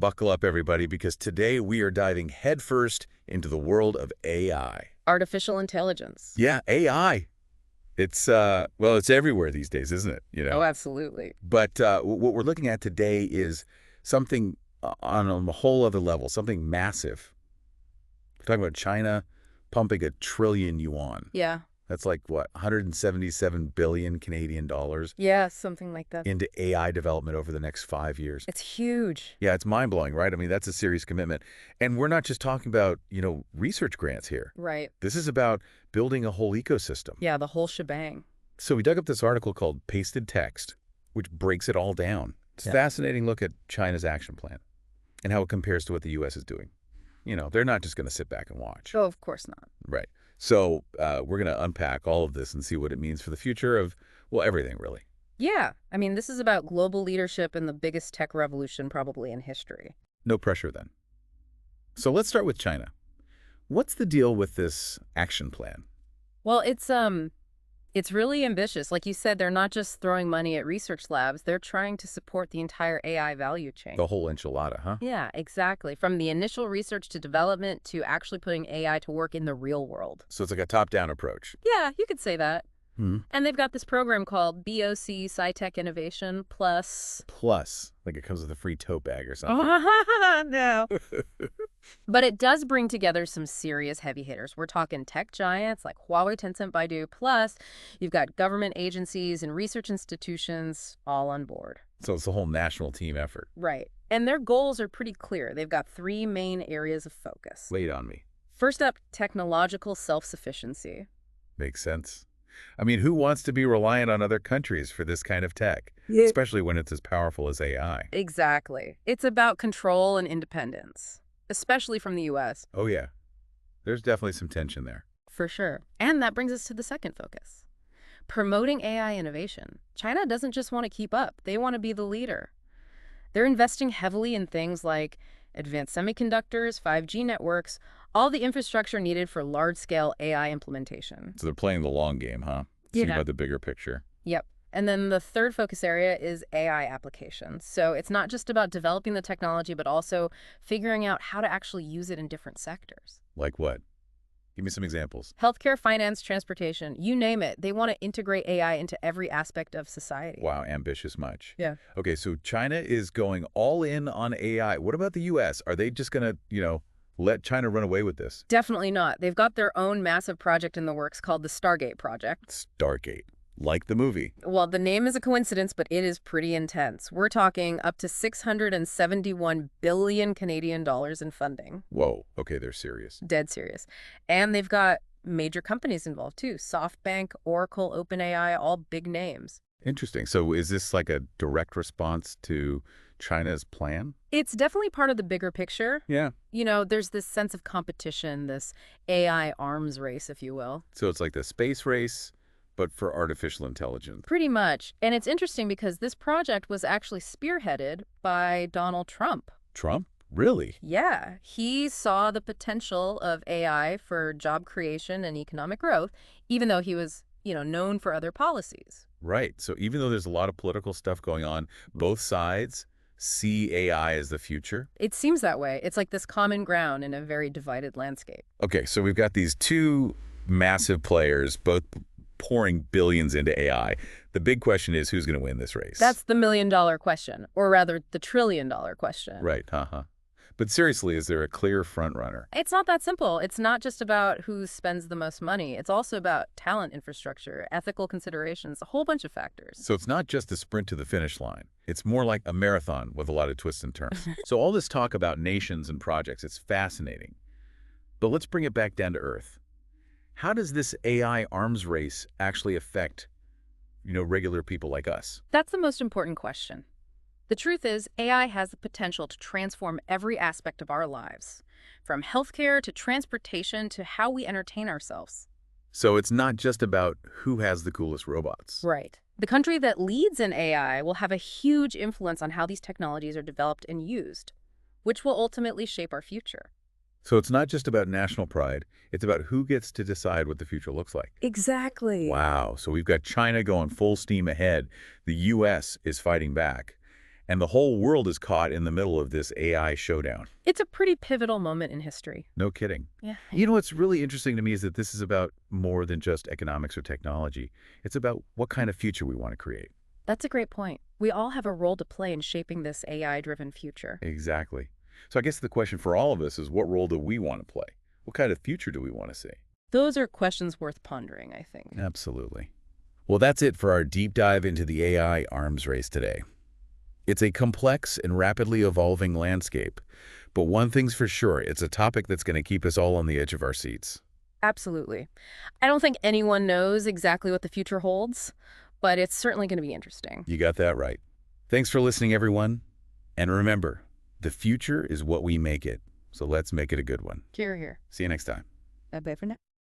buckle up, everybody, because today we are diving headfirst into the world of AI. Artificial intelligence. Yeah, AI. Well, it's everywhere these days, isn't it? Oh, absolutely. But what we're looking at today is something on a whole other level, something massive. We're talking about China pumping 1 trillion yuan. Yeah. That's like, what, 177 billion Canadian dollars Yeah, something like that. into AI development over the next 5 years. It's huge. Yeah, it's mind-blowing, right? I mean, that's a serious commitment. And we're not just talking about, research grants here. Right. This is about building a whole ecosystem. Yeah, the whole shebang. So we dug up this article called Pasted Text, which breaks it all down. It's a fascinating look at China's action plan and how it compares to what the U.S. is doing. They're not just going to sit back and watch. Oh, of course not. Right. So we're going to unpack all of this and see what it means for the future of, well, everything, really. Yeah. I mean, this is about global leadership and the biggest tech revolution probably in history. No pressure, then. So let's start with China. What's the deal with this action plan? Well, it's really ambitious. Like you said, they're not just throwing money at research labs. They're trying to support the entire AI value chain. The whole enchilada, huh? Yeah, exactly. From the initial research to development to actually putting AI to work in the real world. So it's like a top-down approach. Yeah, you could say that. Hmm. And they've got this program called BOC SciTech Innovation Plus. Plus, like it comes with a free tote bag or something. No. But it does bring together some serious heavy hitters. We're talking tech giants like Huawei, Tencent, Baidu. Plus, you've got government agencies and research institutions all on board. So it's a whole national team effort. Right. And their goals are pretty clear. They've got 3 main areas of focus. Lay it on me. First up, technological self-sufficiency. Makes sense. I mean, who wants to be reliant on other countries for this kind of tech, especially when it's as powerful as AI? Exactly. It's about control and independence, especially from the U.S. Oh, yeah. There's definitely some tension there. For sure. And that brings us to the second focus. Promoting AI innovation. China doesn't just want to keep up. They want to be the leader. They're investing heavily in things like advanced semiconductors, 5G networks, all the infrastructure needed for large-scale AI implementation. So they're playing the long game, huh? Thinking about the bigger picture. Yep. And then the third focus area is AI applications. So it's not just about developing the technology, but also figuring out how to actually use it in different sectors. Like what? Give me some examples. Healthcare, finance, transportation, you name it. They want to integrate AI into every aspect of society. Wow, ambitious much. Yeah. Okay, so China is going all in on AI. What about the U.S.? Are they just going to, let China run away with this? Definitely not. They've got their own massive project in the works called the Stargate project. Stargate. Like the movie. Well, the name is a coincidence, but it is pretty intense. We're talking up to 671 billion Canadian dollars in funding. Whoa. Okay, they're serious. Dead serious. And they've got major companies involved too. SoftBank, Oracle, OpenAI, all big names. Interesting. So is this like a direct response to China's plan? It's definitely part of the bigger picture. Yeah. There's this sense of competition, this AI arms race, if you will. So it's like the space race, but for artificial intelligence. Pretty much. And it's interesting because this project was actually spearheaded by Donald Trump. Trump? Really? Yeah. He saw the potential of AI for job creation and economic growth, even though he was, known for other policies. Right. So even though there's a lot of political stuff going on, both sides see AI as the future? It seems that way. It's like this common ground in a very divided landscape. Okay, so we've got these two massive players, both pouring billions into AI. The big question is, who's going to win this race? That's the million-dollar question, or rather the trillion-dollar question. Right, But seriously, is there a clear front runner? It's not that simple. It's not just about who spends the most money. It's also about talent infrastructure, ethical considerations, a whole bunch of factors. So it's not just a sprint to the finish line. It's more like a marathon with a lot of twists and turns. So all this talk about nations and projects, it's fascinating. But let's bring it back down to earth. How does this AI arms race actually affect, regular people like us? That's the most important question. The truth is, AI has the potential to transform every aspect of our lives, from healthcare to transportation to how we entertain ourselves. So it's not just about who has the coolest robots. Right. The country that leads in AI will have a huge influence on how these technologies are developed and used, which will ultimately shape our future. So it's not just about national pride. It's about who gets to decide what the future looks like. Exactly. Wow. So we've got China going full steam ahead. The U.S. is fighting back. And the whole world is caught in the middle of this AI showdown. It's a pretty pivotal moment in history. No kidding. Yeah. You know, what's really interesting to me is that this is about more than just economics or technology. It's about what kind of future we want to create. That's a great point. We all have a role to play in shaping this AI-driven future. Exactly. So I guess the question for all of us is, what role do we want to play? What kind of future do we want to see? Those are questions worth pondering, I think. Absolutely. Well, that's it for our deep dive into the AI arms race today. It's a complex and rapidly evolving landscape, but one thing's for sure, it's a topic that's going to keep us all on the edge of our seats. Absolutely. I don't think anyone knows exactly what the future holds, but it's certainly going to be interesting. You got that right. Thanks for listening, everyone. And remember, the future is what we make it, so let's make it a good one. Here, here. See you next time. Bye-bye for now.